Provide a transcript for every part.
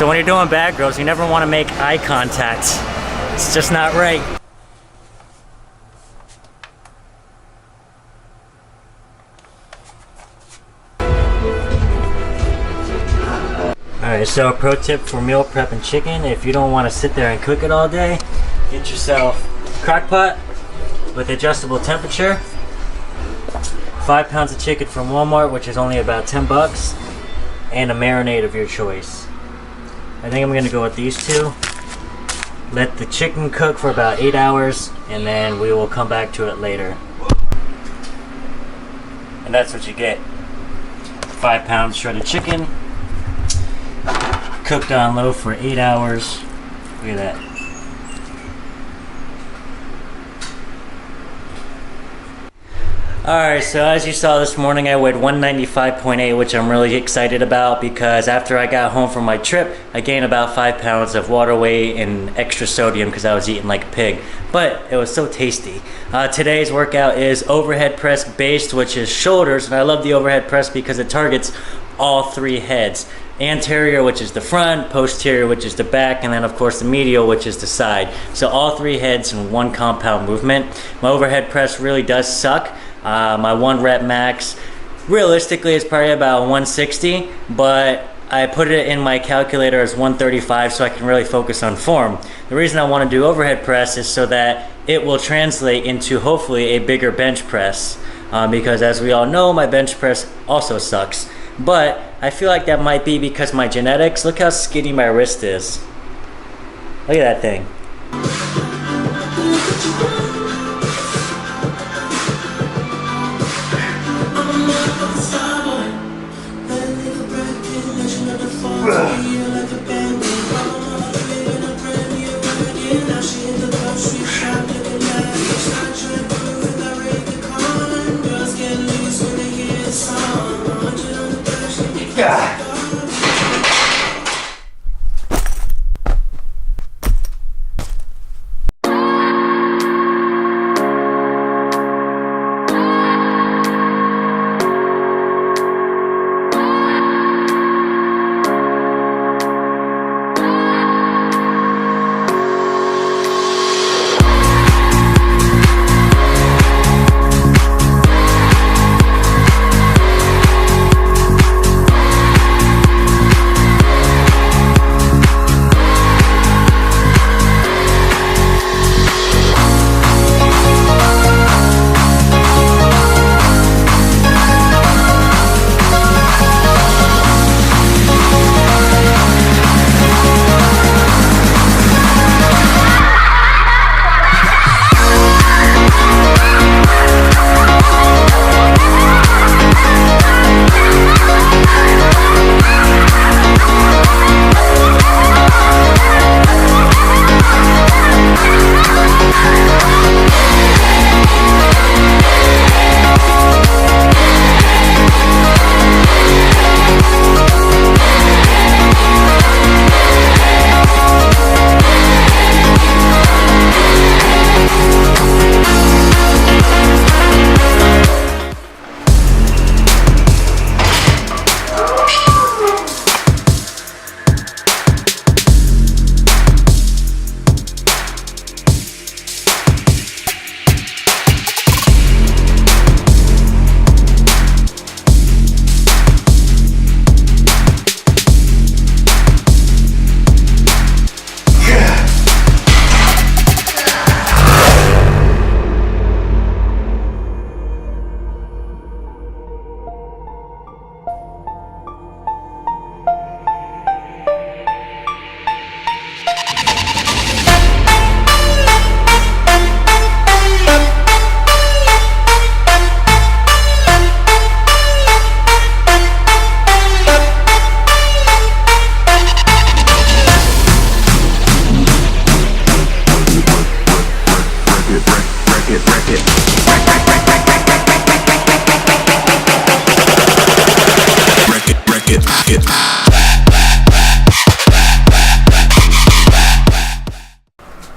So when you're doing bag rows, you never want to make eye contact. It's just not right. Alright, so a pro tip for meal prep and chicken: if you don't want to sit there and cook it all day, get yourself a crock pot with adjustable temperature, 5 pounds of chicken from Walmart, which is only about 10 bucks, and a marinade of your choice. I think I'm going to go with these two. Let the chicken cook for about 8 hours, and then we will come back to it later. And that's what you get. 5 pounds shredded chicken, cooked on low for 8 hours. Look at that. Alright, so as you saw this morning, I weighed 195.8, which I'm really excited about because after I got home from my trip, I gained about 5 pounds of water weight and extra sodium because I was eating like a pig. But it was so tasty. Today's workout is overhead press based, which is shoulders, and I love the overhead press because it targets all 3 heads. Anterior, which is the front, posterior, which is the back, and then of course the medial, which is the side. So all 3 heads in one compound movement. My overhead press really does suck. My 1 rep max realistically is probably about 160, but I put it in my calculator as 135 so I can really focus on form. The reason I want to do overhead press is so that it will translate into hopefully a bigger bench press, because as we all know, my bench press also sucks. But I feel like that might be because my genetics. Look how skinny my wrist is. Look at that thing.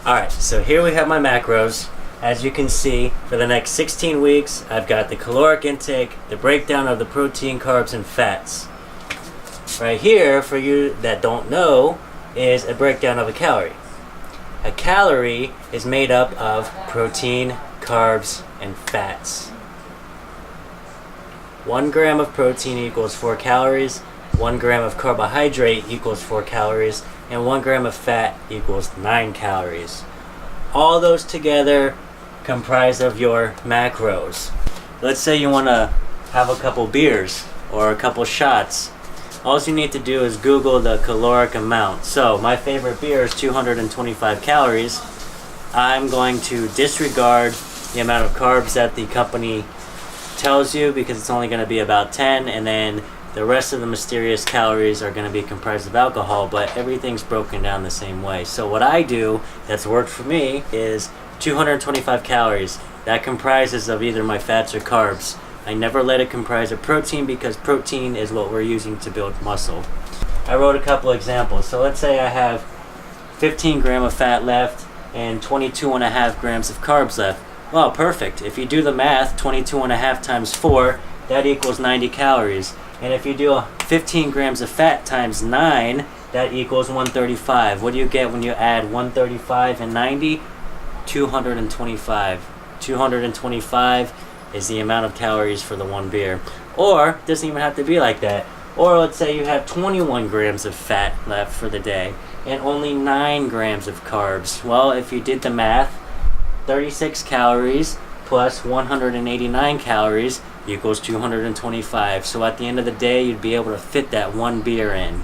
Alright, so here we have my macros. As you can see, for the next 16 weeks, I've got the caloric intake, the breakdown of the protein, carbs, and fats. Right here, for you that don't know, is a breakdown of a calorie. A calorie is made up of protein, carbs, and fats. 1 gram of protein equals 4 calories, 1 gram of carbohydrate equals 4 calories, and 1 gram of fat equals 9 calories. All those together comprise of your macros. Let's say you want to have a couple beers or a couple shots. All you need to do is Google the caloric amount. So my favorite beer is 225 calories. I'm going to disregard the amount of carbs that the company tells you because it's only going to be about 10, and then the rest of the mysterious calories are going to be comprised of alcohol, but everything's broken down the same way. So what I do that's worked for me is 225 calories. That comprises of either my fats or carbs. I never let it comprise of protein because protein is what we're using to build muscle. I wrote a couple examples. So let's say I have 15 grams of fat left and 22.5 grams of carbs left. Well, perfect. If you do the math, 22.5 times 4, that equals 90 calories. And if you do 15 grams of fat times 9, that equals 135. What do you get when you add 135 and 90? 225. 225 is the amount of calories for the one beer. Or, it doesn't even have to be like that. Or let's say you have 21 grams of fat left for the day and only 9 grams of carbs. Well, if you did the math, 36 calories plus 189 calories equals 225. So at the end of the day, you'd be able to fit that one beer in.